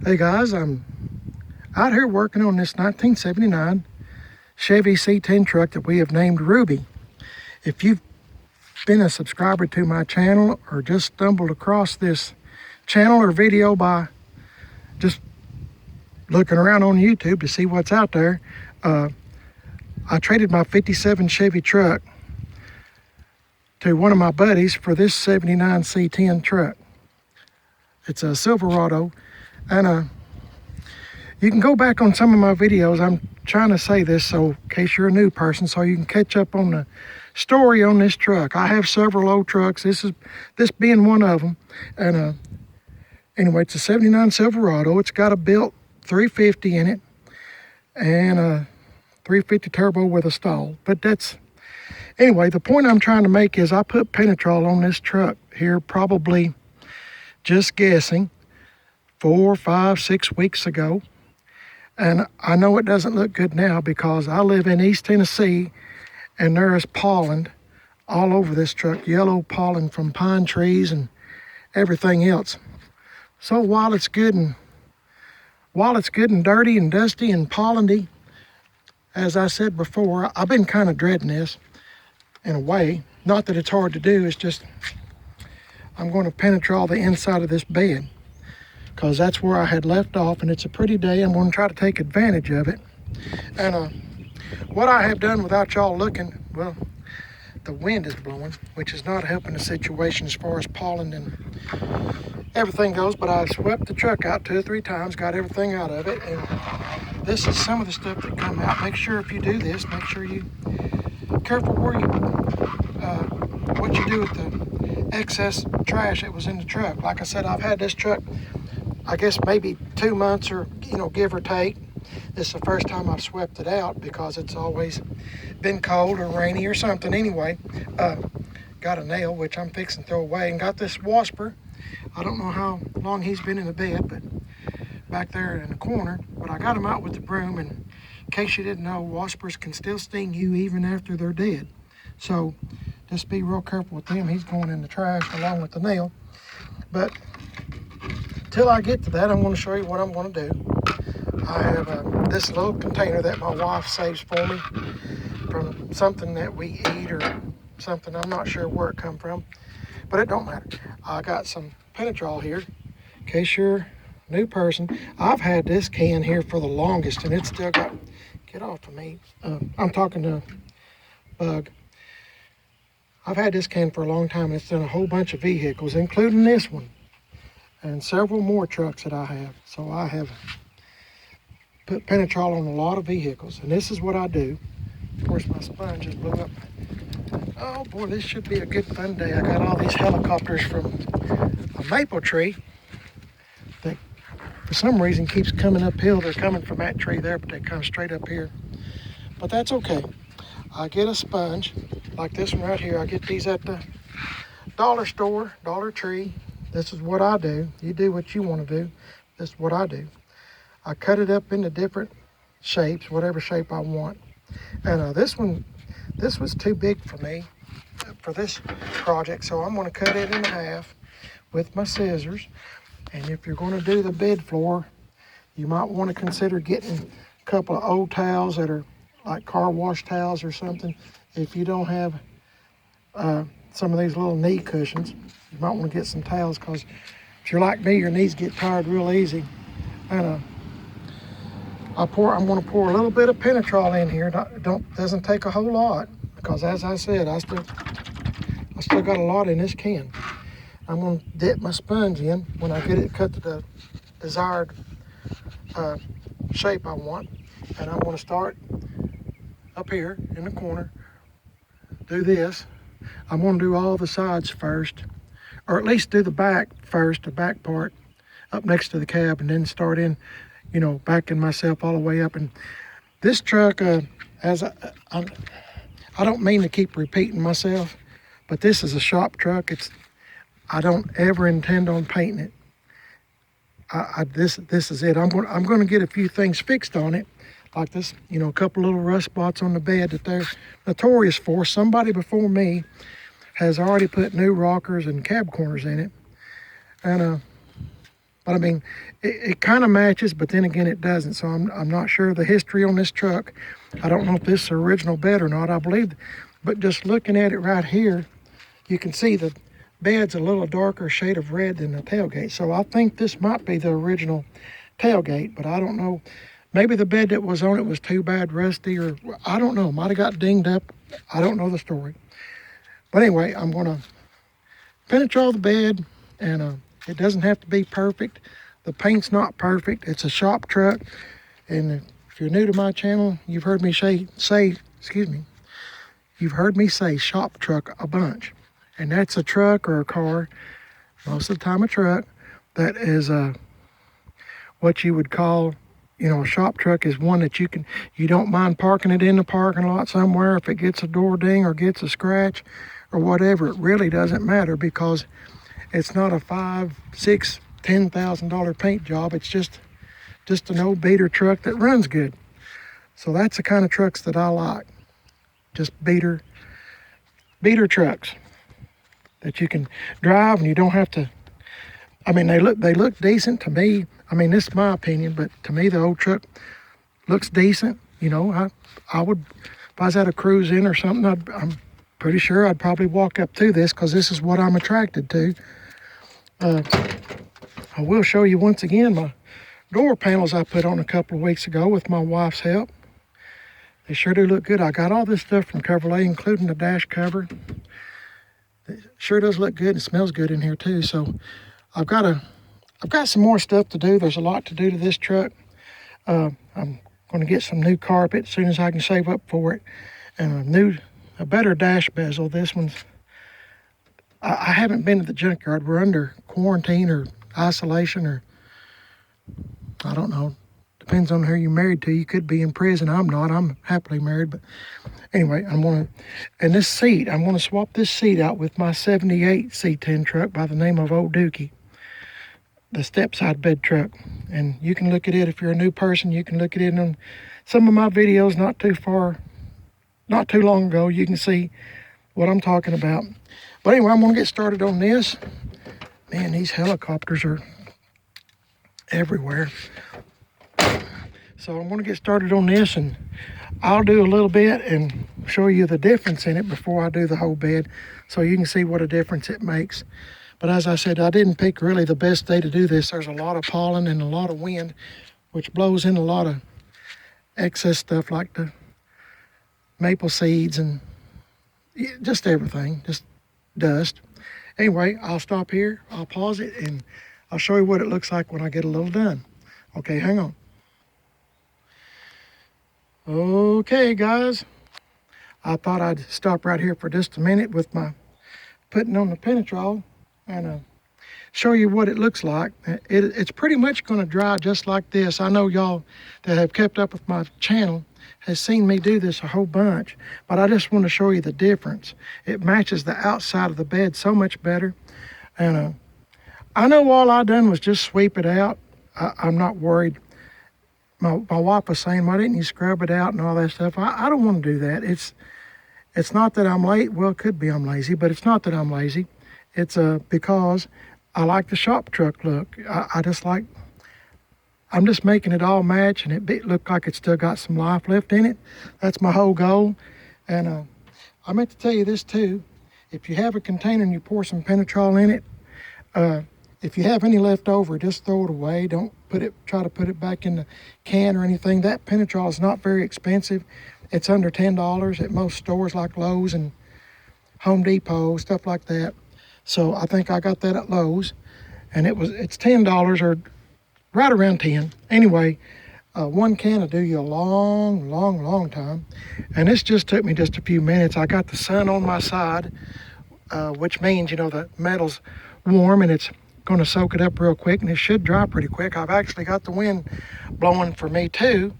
Hey guys, I'm out here working on this 1979 Chevy C10 truck that we have named Ruby. If you've been a subscriber to my channel or just stumbled across this channel or video by just looking around on YouTube to see what's out there, I traded my 57 Chevy truck to one of my buddies for this 79 C10 truck. It's a Silverado, and you can go back on some of my videos. I'm trying to say this so in case you're a new person, so you can catch up on the story on this truck. I have several old trucks, this being one of them. And anyway, it's a 79 Silverado. It's got a built 350 in it and a 350 turbo with a stall. But anyway, the point I'm trying to make is I put Penetrol on this truck here probably, just guessing, 4, 5, 6 weeks ago. And I know it doesn't look good now because I live in East Tennessee and there is pollen all over this truck, yellow pollen from pine trees and everything else. So while it's good and dirty and dusty and pollen-y, as I said before, I've been kind of dreading this in a way. Not that it's hard to do, it's just I'm going to Penetrol the inside of this bed, because that's where I had left off, and it's a pretty day. I'm going to try to take advantage of it. And what I have done without y'all looking, well, the wind is blowing, which is not helping the situation as far as pollen and everything goes, but I swept the truck out 2 or 3 times, got everything out of it, and this is some of the stuff that come out. Make sure if you do this, make sure you careful where what you do with the excess trash that was in the truck. Like I said, I've had this truck, I guess maybe 2 months, or give or take. This is the first time I've swept it out because it's always been cold or rainy or something. Anyway, got a nail which I'm fixing to throw away, and got this wasper. I don't know how long he's been in the bed, but back there in the corner. But I got him out with the broom, and in case you didn't know, waspers can still sting you even after they're dead. So just be real careful with them. He's going in the trash along with the nail. But till I get to that, I'm going to show you what I'm going to do. I have this little container that my wife saves for me from something that we eat or something. I'm not sure where it come from, but it don't matter. I got some Penetrol here, in case you're a new person. I've had this can here for the longest, and it's still got, get off of me. I'm talking to Bug. I've had this can for a long time, and it's done a whole bunch of vehicles, including this one, and several more trucks that I have. So I have put Penetrol on a lot of vehicles, and this is what I do. Of course, my sponge just blew up. Oh boy, this should be a good fun day. I got all these helicopters from a maple tree that for some reason keeps coming uphill. They're coming from that tree there, but they come straight up here. But that's okay. I get a sponge like this one right here. I get these at the dollar store, Dollar Tree. This is what I do. You do what you want to do. This is what I do. I cut it up into different shapes, whatever shape I want. And this was too big for me for this project, so I'm going to cut it in half with my scissors. And if you're going to do the bed floor, you might want to consider getting a couple of old towels that are like car wash towels or something. If you don't have some of these little knee cushions, you might want to get some towels, because if you're like me, your knees get tired real easy. And I'm going to pour a little bit of Penetrol in here. Doesn't take a whole lot, because as I said, I still got a lot in this can. I'm going to dip my sponge in when I get it cut to the desired shape I want, and I'm going to start up here in the corner. Do this. I'm going to do all the sides first, or at least do the back first, the back part up next to the cab, and then start in, backing myself all the way up. And this truck, I don't mean to keep repeating myself, but this is a shop truck. I don't ever intend on painting it. This is it. I'm going to get a few things fixed on it, like this, a couple little rust spots on the bed that they're notorious for. Somebody before me has already put new rockers and cab corners in it, and But I mean, it kind of matches, but then again, it doesn't. So I'm not sure the history on this truck. I don't know if this is the original bed or not. I believe, but just looking at it right here, you can see the bed's a little darker shade of red than the tailgate. So I think this might be the original tailgate, but I don't know. Maybe the bed that was on it was too bad rusty, or I don't know. Might have got dinged up. I don't know the story. But anyway, I'm going to Penetrol the bed, and it doesn't have to be perfect. The paint's not perfect. It's a shop truck. And if you're new to my channel, you've heard me you've heard me say shop truck a bunch. And that's a truck or a car, most of the time a truck, that is what you would call, a shop truck is one that you don't mind parking it in the parking lot somewhere. If it gets a door ding or gets a scratch or whatever, it really doesn't matter, because it's not a $5,000, $6,000, $10,000 paint job. It's just an old beater truck that runs good. So that's the kind of trucks that I like. Just beater trucks that you can drive and you don't have to. I mean, they look decent to me. I mean, this is my opinion, but to me, the old truck looks decent. I would, if I was at a cruise in or something, I'm pretty sure I'd probably walk up to this, because this is what I'm attracted to. I will show you once again my door panels I put on a couple of weeks ago with my wife's help. They sure do look good. I got all this stuff from Chevrolet, including the dash cover. It sure does look good. It smells good in here too. So I've got some more stuff to do. There's a lot to do to this truck. I'm going to get some new carpet as soon as I can save up for it, and a better dash bezel. This one's, I haven't been to the junkyard. We're under quarantine or isolation, or I don't know. Depends on who you're married to. You could be in prison. I'm not. I'm happily married. But anyway, and this seat, I'm going to swap this seat out with my 78 C10 truck by the name of Old Dookie, the step side bed truck. And you can look at it, if you're a new person, you can look at it on some of my videos not too long ago. You can see what I'm talking about. But anyway, I'm going to get started on this. Man, these helicopters are everywhere. So I'm going to get started on this, and I'll do a little bit and show you the difference in it before I do the whole bed, so you can see what a difference it makes. But as I said, I didn't pick really the best day to do this. There's a lot of pollen and a lot of wind, which blows in a lot of excess stuff like the maple seeds and just everything, just dust. Anyway, I'll stop here, I'll pause it, and I'll show you what it looks like when I get a little done. Okay, hang on. Okay, guys, I thought I'd stop right here for just a minute with my putting on the Penetrol and show you what it looks like. It's pretty much going to dry just like this. I know y'all that have kept up with my channel has seen me do this a whole bunch, but I just want to show you the difference. It matches the outside of the bed so much better. And I know all I done was just sweep it out. I'm not worried. My wife was saying, why didn't you scrub it out and all that stuff? I don't want to do that. It's not that I'm late. Well, it could be I'm lazy, but it's not that I'm lazy. It's because I like the shop truck look. I'm just making it all match, and it look like it's still got some life left in it. That's my whole goal. And I meant to tell you this too. If you have a container and you pour some Penetrol in it, if you have any left over, just throw it away. Don't try to put it back in the can or anything. That Penetrol is not very expensive. It's under $10 at most stores like Lowe's and Home Depot, stuff like that. So I think I got that at Lowe's, and it's $10 or right around 10. Anyway, one can will do you a long time. And this just took me just a few minutes. I got the sun on my side, which means, the metal's warm and it's going to soak it up real quick, and it should dry pretty quick. I've actually got the wind blowing for me too.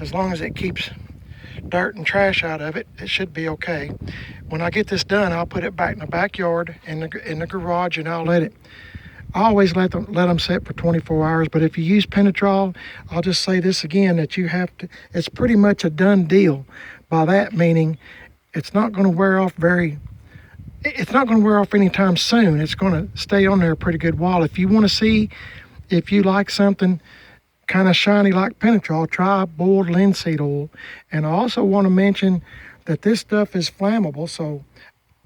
As long as it keeps dirt and trash out of it, it should be okay. When I get this done, I'll put it back in the backyard in the garage, and I'll I always let them sit for 24 hours. But if you use Penetrol, I'll just say this again, that it's pretty much a done deal. By that meaning, it's not going to wear off anytime soon. It's going to stay on there a pretty good while. If if you like something kind of shiny like Penetrol, try boiled linseed oil. And I also want to mention that this stuff is flammable, so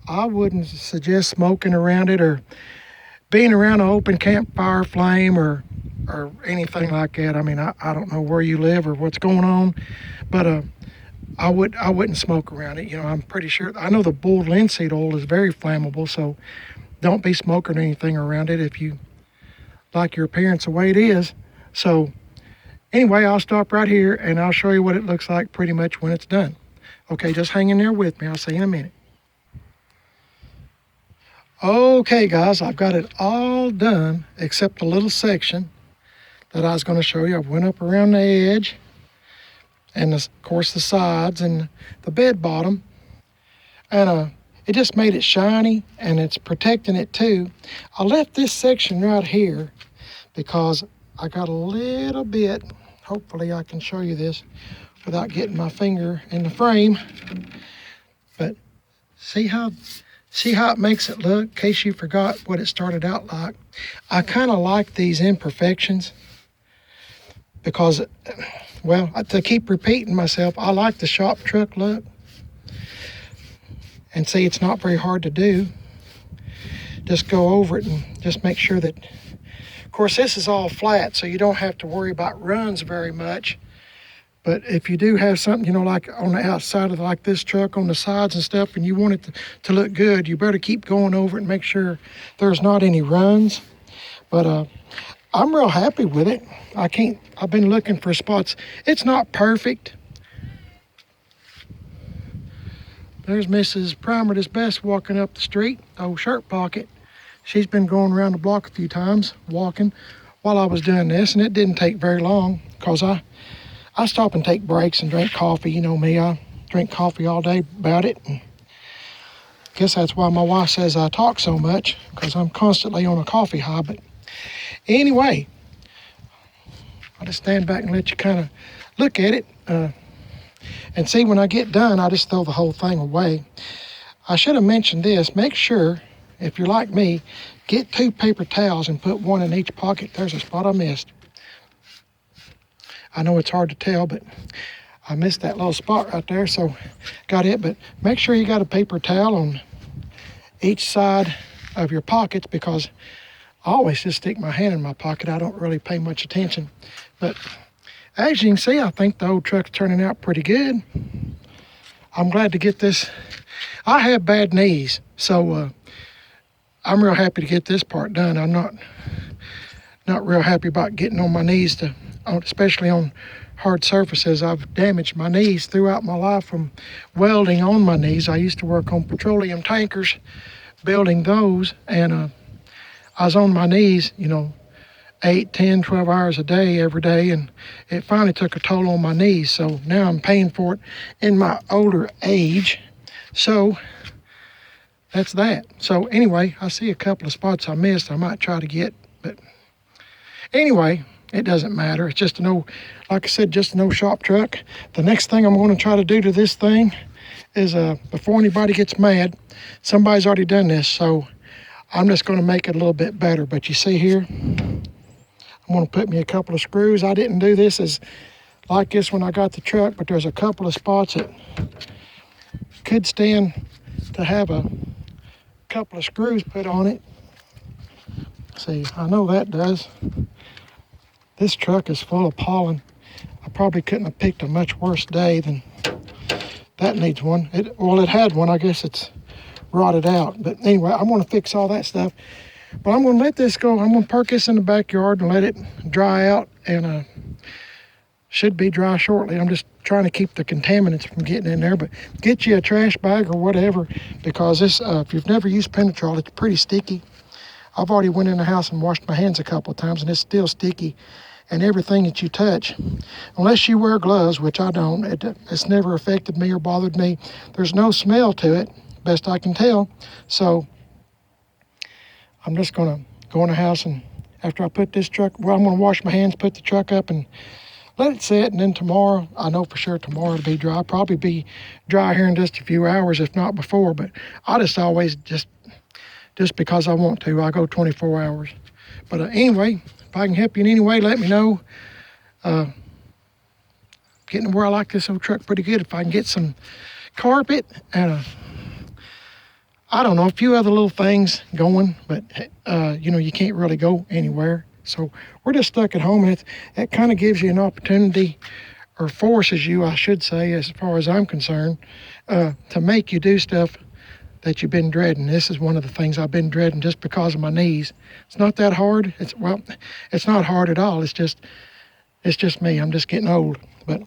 I wouldn't suggest smoking around it or being around an open campfire flame or anything like that. I mean, I don't know where you live or what's going on, but I wouldn't smoke around it. You know, I'm pretty sure, I know the boiled linseed oil is very flammable, so don't be smoking anything around it if you like your appearance the way it is. So anyway, I'll stop right here and I'll show you what it looks like pretty much when it's done. Okay, just hang in there with me. I'll see you in a minute. Okay guys, I've got it all done except a little section that I was going to show you. I went up around the edge and of course the sides and the bed bottom, and it just made it shiny and it's protecting it too. I left this section right here because I got a little bit, hopefully I can show you this without getting my finger in the frame, but see how it makes it look, in case you forgot what it started out like. I kind of like these imperfections because, well, to keep repeating myself, I like the shop truck look. And see, it's not very hard to do. Just go over it and just make sure that, of course, this is all flat, so you don't have to worry about runs very much. But if you do have something, you know, like on the outside of like this truck on the sides and stuff, and you want it to look good, you better keep going over it and make sure there's not any runs. But I'm real happy with it. I've been looking for spots. It's not perfect. There's Mrs. Primer's Best walking up the street, old shirt pocket. She's been going around the block a few times, walking while I was doing this, and it didn't take very long because I stop and take breaks and drink coffee. You know me, I drink coffee all day about it. And I guess that's why my wife says I talk so much, because I'm constantly on a coffee high. But anyway, I'll just stand back and let you kind of look at it. And see, when I get done, I just throw the whole thing away. I should have mentioned this. Make sure, if you're like me, get 2 paper towels and put 1 in each pocket. There's a spot I missed. I know it's hard to tell, but I missed that little spot right there, so got it. But make sure you got a paper towel on each side of your pockets, because I always just stick my hand in my pocket. I don't really pay much attention. But as you can see, I think the old truck's turning out pretty good. I'm glad to get this. I have bad knees, so I'm real happy to get this part done. I'm not real happy about getting on my knees, especially on hard surfaces. I've damaged my knees throughout my life from welding on my knees. I used to work on petroleum tankers, building those, and I was on my knees, you know, 8, 10, 12 hours a day, every day, and it finally took a toll on my knees. So now I'm paying for it in my older age. So that's that. So anyway, I see a couple of spots I missed I might try to get, but anyway, it doesn't matter. It's just like I said, just an old shop truck. The next thing I'm going to try to do to this thing is, before anybody gets mad, somebody's already done this, so I'm just going to make it a little bit better. But you see here, I'm going to put me a couple of screws. I didn't do this as like this when I got the truck, but there's a couple of spots that could stand to have a couple of screws put on it. See, I know that does. This truck is full of pollen. I probably couldn't have picked a much worse day than that. Needs one. It had one. I guess it's rotted out. But anyway, I'm going to fix all that stuff. But I'm going to let this go. I'm going to park this in the backyard and let it dry out, and should be dry shortly. I'm just trying to keep the contaminants from getting in there. But get you a trash bag or whatever, because this, if you've never used Penetrol, it's pretty sticky. I've already went in the house and washed my hands a couple of times, and it's still sticky. And everything that you touch, unless you wear gloves, which I don't, it's never affected me or bothered me. There's no smell to it, best I can tell. So I'm just going to go in the house, and after I put this truck, well, I'm going to wash my hands, put the truck up, and let it sit. And then tomorrow, I know for sure tomorrow it'll be dry. Probably be dry here in just a few hours, if not before. But I just always, just because I want to, I go 24 hours. But anyway, If I can help you in any way, let me know. Getting to where I like this old truck pretty good. If I can get some carpet and I don't know, a few other little things going, but you know, you can't really go anywhere. So we're just stuck at home, and it kind of gives you an opportunity, or forces you, I should say, as far as I'm concerned, to make you do stuff that you've been dreading. This is one of the things I've been dreading just because of my knees. It's not that hard. It's not hard at all. It's just me. I'm just getting old. But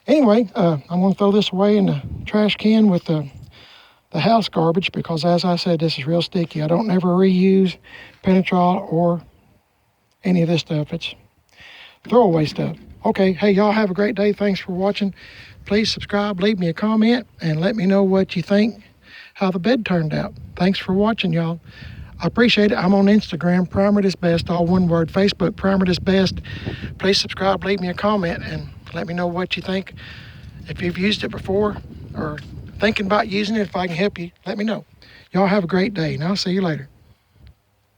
anyway, I'm going to throw this away in the trash can with the house garbage, because as I said, this is real sticky. I don't never reuse Penetrol or any of this stuff. It's throwaway stuff. Okay, hey, y'all have a great day. Thanks for watching. Please subscribe, leave me a comment, and let me know what you think, how the bed turned out. Thanks for watching, y'all. I appreciate it. I'm on Instagram, Primer This Best, all one word. Facebook, Primer This Best. Please subscribe, leave me a comment, and let me know what you think. If you've used it before or thinking about using it, if I can help you, let me know. Y'all have a great day, and I'll see you later.